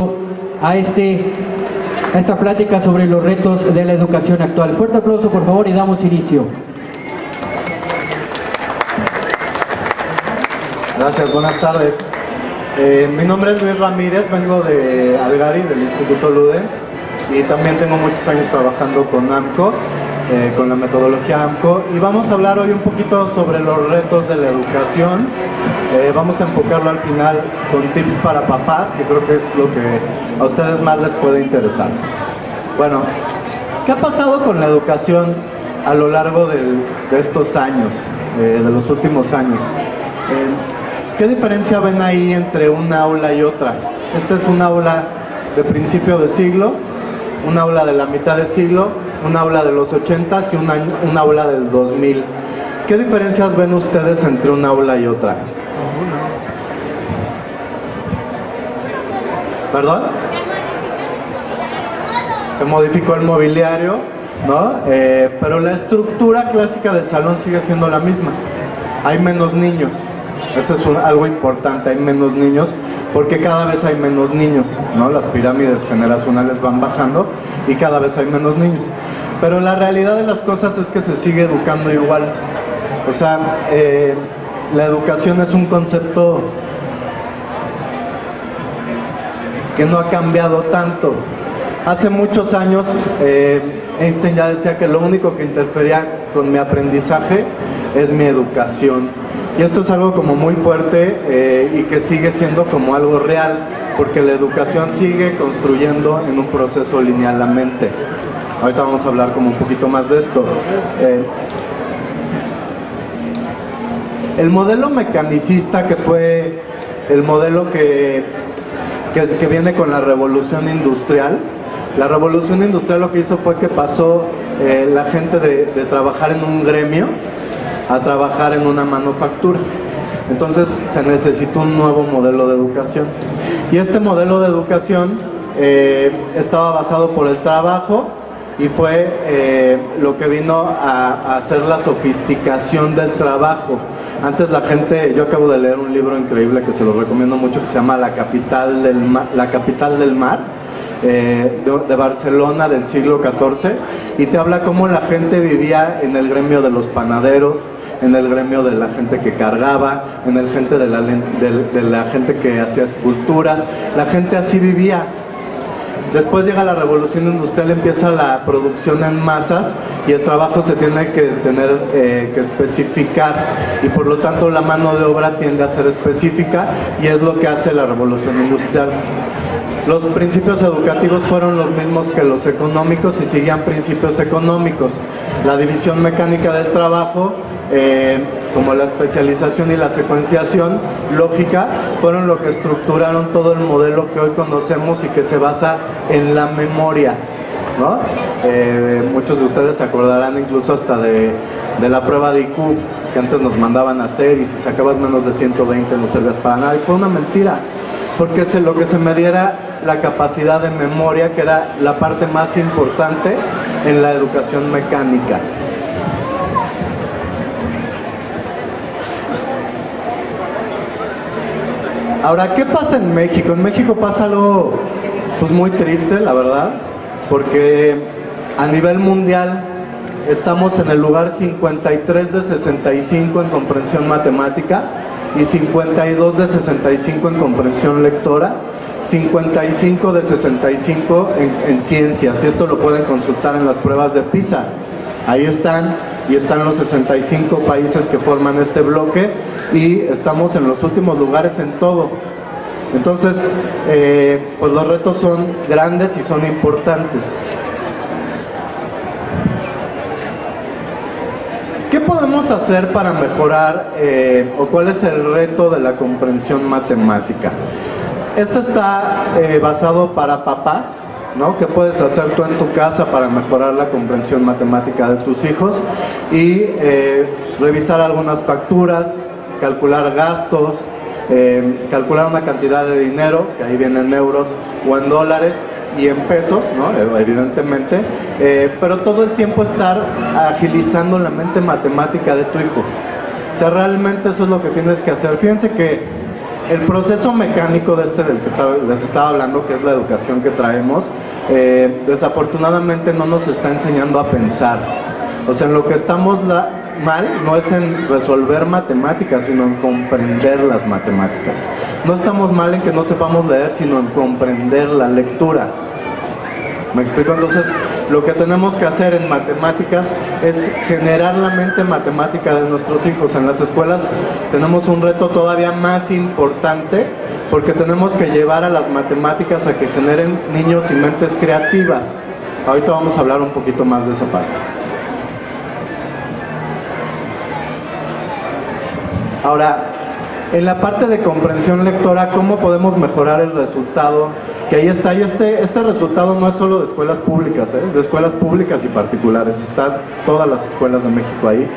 a esta plática sobre los retos de la educación actual. Fuerte aplauso, por favor, y damos inicio. Gracias, buenas tardes. Mi nombre es Luis Ramírez, vengo de Algari, del Instituto Ludens, y también tengo muchos años trabajando con AMCO, con la metodología AMCO, y vamos a hablar hoy un poquito sobre los retos de la educación. Vamos a enfocarlo al final con tips para papás, que creo que es lo que a ustedes más les puede interesar. Bueno, ¿qué ha pasado con la educación a lo largo de estos años, de los últimos años? ¿Qué diferencia ven ahí entre una aula y otra? Esta es un aula de principio de siglo, un aula de la mitad de siglo, un aula de los 80s y un aula del 2000. ¿Qué diferencias ven ustedes entre una aula y otra? ¿Perdón? Se modificó el mobiliario, ¿no? Pero la estructura clásica del salón sigue siendo la misma. Hay menos niños. Eso es algo importante, hay menos niños, porque cada vez hay menos niños, ¿no? Las pirámides generacionales van bajando y cada vez hay menos niños. Pero la realidad de las cosas es que se sigue educando igual. O sea, la educación es un concepto que no ha cambiado tanto. Hace muchos años Einstein ya decía que lo único que interfería con mi aprendizaje es mi educación. Y esto es algo como muy fuerte y que sigue siendo como algo real, porque la educación sigue construyendo en un proceso linealmente. Ahorita vamos a hablar como un poquito más de esto. El modelo mecanicista, que fue el modelo que viene con la revolución industrial. La revolución industrial lo que hizo fue que pasó la gente de trabajar en un gremio a trabajar en una manufactura. Entonces se necesitó un nuevo modelo de educación. Y este modelo de educación estaba basado por el trabajo y fue lo que vino a hacer la sofisticación del trabajo. Antes la gente, yo acabo de leer un libro increíble que se lo recomiendo mucho, que se llama La capital del mar, de Barcelona, del siglo XIV, y te habla cómo la gente vivía en el gremio de los panaderos, en el gremio de la gente que cargaba, en el gente de la gente que hacía esculturas. La gente así vivía. Después llega la revolución industrial, empieza la producción en masas y el trabajo se tiene que tener que especificar, y por lo tanto la mano de obra tiende a ser específica, y es lo que hace la revolución industrial. Los principios educativos fueron los mismos que los económicos y seguían principios económicos. La división mecánica del trabajo, como la especialización y la secuenciación lógica, fueron lo que estructuraron todo el modelo que hoy conocemos y que se basa en la memoria, ¿no? Muchos de ustedes se acordarán incluso hasta de la prueba de IQ que antes nos mandaban a hacer, y si sacabas menos de 120 no servías para nada, y fue una mentira, porque lo que se medía era la capacidad de memoria, que era la parte más importante en la educación mecánica. Ahora, ¿qué pasa en México? En México pasa algo pues muy triste, la verdad, porque a nivel mundial estamos en el lugar 53 de 65 en comprensión matemática, y 52 de 65 en comprensión lectora, 55 de 65 en ciencias, y esto lo pueden consultar en las pruebas de PISA. Ahí están, y están los 65 países que forman este bloque, y estamos en los últimos lugares en todo. Entonces, pues los retos son grandes y son importantes. ¿Qué podemos hacer para mejorar o cuál es el reto de la comprensión matemática? Esto está basado para papás, ¿no? ¿Qué puedes hacer tú en tu casa para mejorar la comprensión matemática de tus hijos? Y revisar algunas facturas, calcular gastos, calcular una cantidad de dinero, que ahí viene en euros o en dólares, y en pesos, ¿no? Evidentemente, pero todo el tiempo estar agilizando la mente matemática de tu hijo. O sea, realmente eso es lo que tienes que hacer. Fíjense que el proceso mecánico de del que les estaba hablando, que es la educación que traemos, desafortunadamente no nos está enseñando a pensar. O sea, en lo que estamos mal no es en resolver matemáticas, sino en comprender las matemáticas. No estamos mal en que no sepamos leer, sino en comprender la lectura. ¿Me explico? Entonces, lo que tenemos que hacer en matemáticas es generar la mente matemática de nuestros hijos. En las escuelas tenemos un reto todavía más importante, porque tenemos que llevar a las matemáticas a que generen niños y mentes creativas. Ahorita vamos a hablar un poquito más de esa parte. Ahora, en la parte de comprensión lectora, ¿cómo podemos mejorar el resultado? Que ahí está, y este resultado no es solo de escuelas públicas, es de escuelas públicas y particulares, están todas las escuelas de México ahí.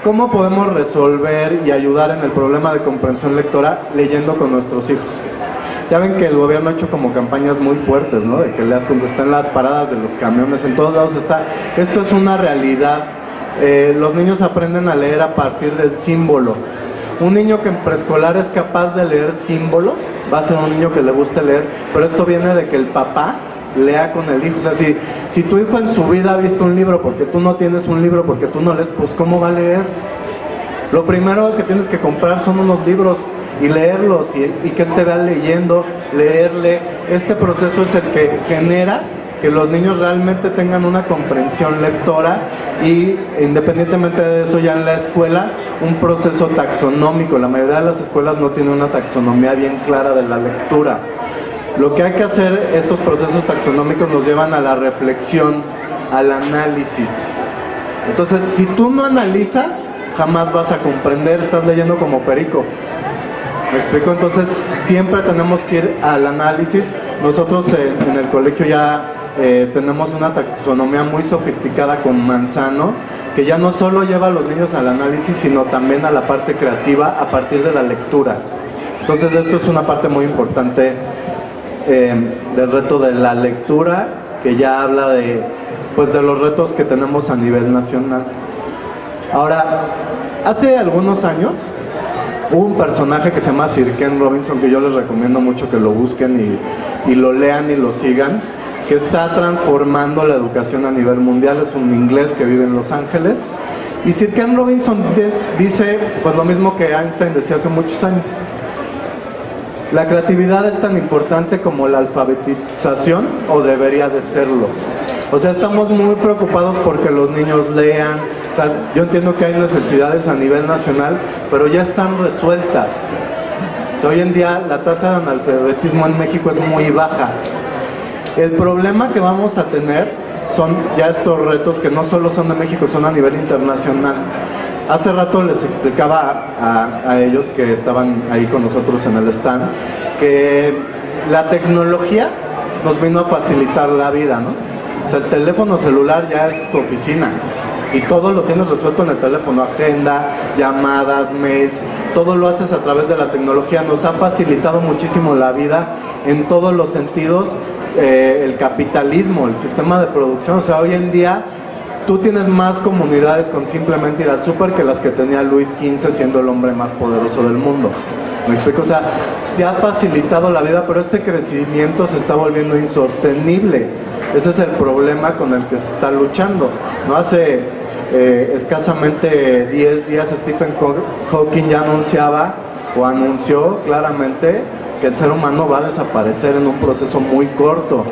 ¿Cómo podemos resolver y ayudar en el problema de comprensión lectora leyendo con nuestros hijos? Ya ven que el gobierno ha hecho como campañas muy fuertes, ¿no? De que leas cuando están las paradas de los camiones, en todos lados está. Esto es una realidad. Los niños aprenden a leer a partir del símbolo. Un niño que en preescolar es capaz de leer símbolos va a ser un niño que le guste leer, pero esto viene de que el papá lea con el hijo. O sea, si tu hijo en su vida ha visto un libro porque tú no tienes un libro, porque tú no lees, pues ¿cómo va a leer? Lo primero que tienes que comprar son unos libros y leerlos y que él te vea leyendo, leerle. Este proceso es el que genera que los niños realmente tengan una comprensión lectora y, independientemente de eso, ya en la escuela, un proceso taxonómico. La mayoría de las escuelas no tienen una taxonomía bien clara de la lectura. Lo que hay que hacer, estos procesos taxonómicos nos llevan a la reflexión, al análisis. Entonces, si tú no analizas, jamás vas a comprender, estás leyendo como perico. ¿Me explico? Entonces, siempre tenemos que ir al análisis. Nosotros en el colegio ya tenemos una taxonomía muy sofisticada con Manzano, que ya no solo lleva a los niños al análisis, sino también a la parte creativa a partir de la lectura. Entonces, esto es una parte muy importante del reto de la lectura, que ya habla de los retos que tenemos a nivel nacional. Ahora, hace algunos años hubo un personaje que se llama Sir Ken Robinson, que yo les recomiendo mucho que lo busquen y lo lean y lo sigan, que está transformando la educación a nivel mundial. Es un inglés que vive en Los Ángeles, y Sir Ken Robinson dice pues lo mismo que Einstein decía hace muchos años: la creatividad es tan importante como la alfabetización, o debería de serlo. O sea, estamos muy preocupados porque los niños lean. O sea, yo entiendo que hay necesidades a nivel nacional, pero ya están resueltas. O sea, hoy en día la tasa de analfabetismo en México es muy baja. El problema que vamos a tener son ya estos retos que no solo son de México, son a nivel internacional. Hace rato les explicaba a ellos que estaban ahí con nosotros en el stand, que la tecnología nos vino a facilitar la vida, ¿no? O sea, el teléfono celular ya es tu oficina y todo lo tienes resuelto en el teléfono: agenda, llamadas, mails, todo lo haces a través de la tecnología. Nos ha facilitado muchísimo la vida en todos los sentidos. El capitalismo, el sistema de producción, o sea, hoy en día tú tienes más comunidades con simplemente ir al súper que las que tenía Luis XV siendo el hombre más poderoso del mundo. ¿Me explico? O sea, se ha facilitado la vida, pero este crecimiento se está volviendo insostenible. Ese es el problema con el que se está luchando, ¿no? Hace escasamente 10 días Stephen Hawking ya anunció claramente que el ser humano va a desaparecer en un proceso muy corto.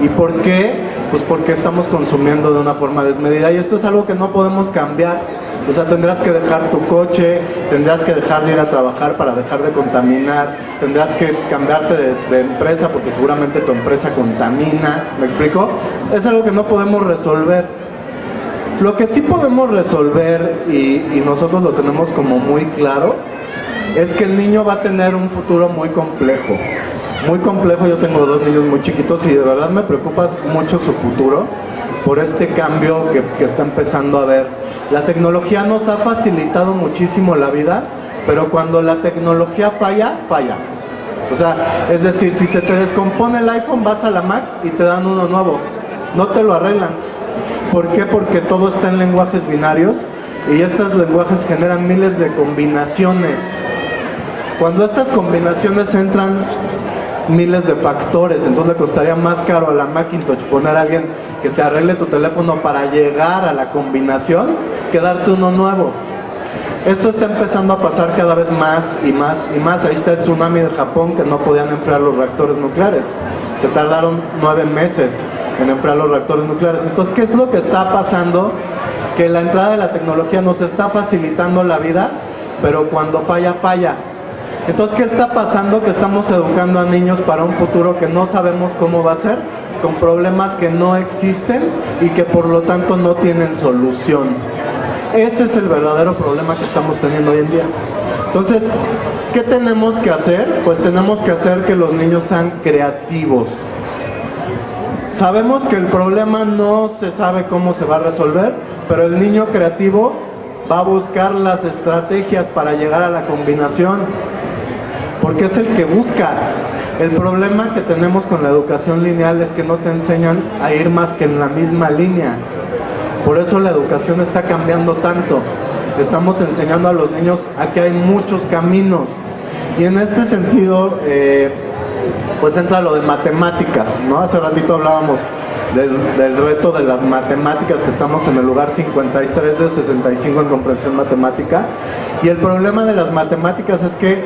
¿Y por qué? Pues porque estamos consumiendo de una forma desmedida, y esto es algo que no podemos cambiar. O sea, tendrás que dejar tu coche, tendrás que dejar de ir a trabajar para dejar de contaminar, tendrás que cambiarte de empresa porque seguramente tu empresa contamina. ¿Me explico? Es algo que no podemos resolver. Lo que sí podemos resolver, y nosotros lo tenemos como muy claro, es que el niño va a tener un futuro muy complejo. Muy complejo. Yo tengo 2 niños muy chiquitos y de verdad me preocupa mucho su futuro por este cambio que está empezando a haber. La tecnología nos ha facilitado muchísimo la vida, pero cuando la tecnología falla, falla. O sea, es decir, si se te descompone el iPhone, vas a la Mac y te dan uno nuevo. No te lo arreglan. ¿Por qué? Porque todo está en lenguajes binarios y estos lenguajes generan miles de combinaciones. Cuando estas combinaciones entran miles de factores, entonces le costaría más caro a la Macintosh poner a alguien que te arregle tu teléfono para llegar a la combinación que darte uno nuevo. Esto está empezando a pasar cada vez más y más y más. Ahí está el tsunami de Japón, que no podían enfriar los reactores nucleares. Se tardaron 9 meses en enfriar los reactores nucleares. Entonces, ¿qué es lo que está pasando? Que la entrada de la tecnología nos está facilitando la vida, pero cuando falla, falla. Entonces, ¿qué está pasando? Que estamos educando a niños para un futuro que no sabemos cómo va a ser, con problemas que no existen y que por lo tanto no tienen solución. Ese es el verdadero problema que estamos teniendo hoy en día. Entonces, ¿qué tenemos que hacer? Pues tenemos que hacer que los niños sean creativos. Sabemos que el problema no se sabe cómo se va a resolver, pero el niño creativo va a buscar las estrategias para llegar a la combinación, porque es el que busca. El problema que tenemos con la educación lineal es que no te enseñan a ir más que en la misma línea. Por eso la educación está cambiando tanto. Estamos enseñando a los niños a que hay muchos caminos. Y en este sentido, pues entra lo de matemáticas, ¿no? Hace ratito hablábamos del reto de las matemáticas, que estamos en el lugar 53 de 65 en comprensión matemática. Y el problema de las matemáticas es que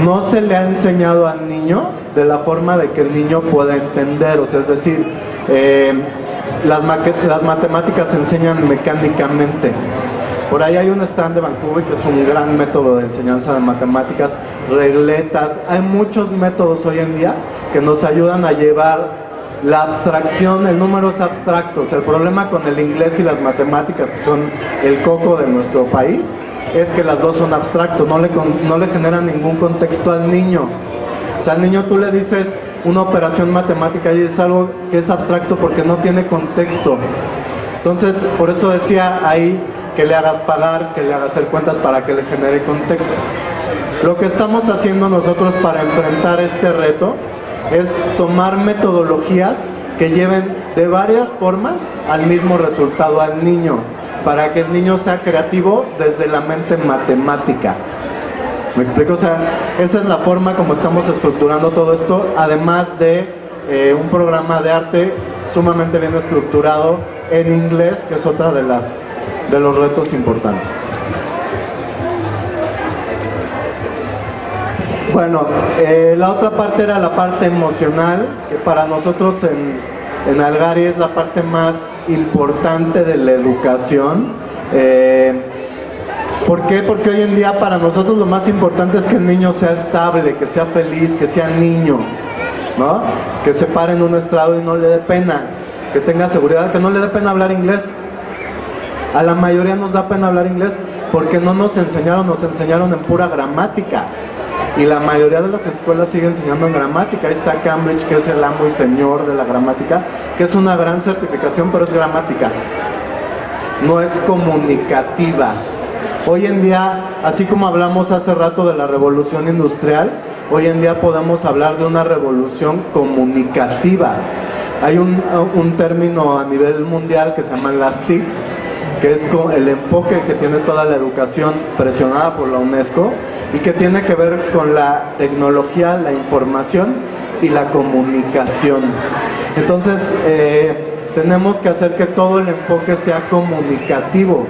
no se le ha enseñado al niño de la forma de que el niño pueda entender. O sea, es decir, las matemáticas se enseñan mecánicamente. Por ahí hay un stand de Vancouver que es un gran método de enseñanza de matemáticas, regletas. Hay muchos métodos hoy en día que nos ayudan a llevar la abstracción, el números abstractos. El problema con el inglés y las matemáticas, que son el coco de nuestro país, es que las dos son abstractos, no le generan ningún contexto al niño. O sea, al niño tú le dices una operación matemática y es algo que es abstracto porque no tiene contexto. Entonces, por eso decía ahí que le hagas pagar, que le hagas hacer cuentas para que le genere contexto. Lo que estamos haciendo nosotros para enfrentar este reto es tomar metodologías que lleven de varias formas al mismo resultado al niño, para que el niño sea creativo desde la mente matemática. ¿Me explico? O sea, esa es la forma como estamos estructurando todo esto, además de un programa de arte sumamente bien estructurado en inglés, que es otra de los retos importantes. Bueno, la otra parte era la parte emocional, que para nosotros en Algari es la parte más importante de la educación. ¿Por qué? Porque hoy en día para nosotros lo más importante es que el niño sea estable, que sea feliz, que sea niño, ¿no? Que se pare en un estrado y no le dé pena, que tenga seguridad, que no le dé pena hablar inglés. A la mayoría nos da pena hablar inglés porque no nos enseñaron en pura gramática. Y la mayoría de las escuelas siguen enseñando en gramática. Ahí está Cambridge, que es el amo y señor de la gramática, que es una gran certificación, pero es gramática. No es comunicativa. Hoy en día, así como hablamos hace rato de la revolución industrial, hoy en día podemos hablar de una revolución comunicativa. Hay un término a nivel mundial que se llama las TICs, que es el enfoque que tiene toda la educación presionada por la UNESCO y que tiene que ver con la tecnología, la información y la comunicación. Entonces, tenemos que hacer que todo el enfoque sea comunicativo.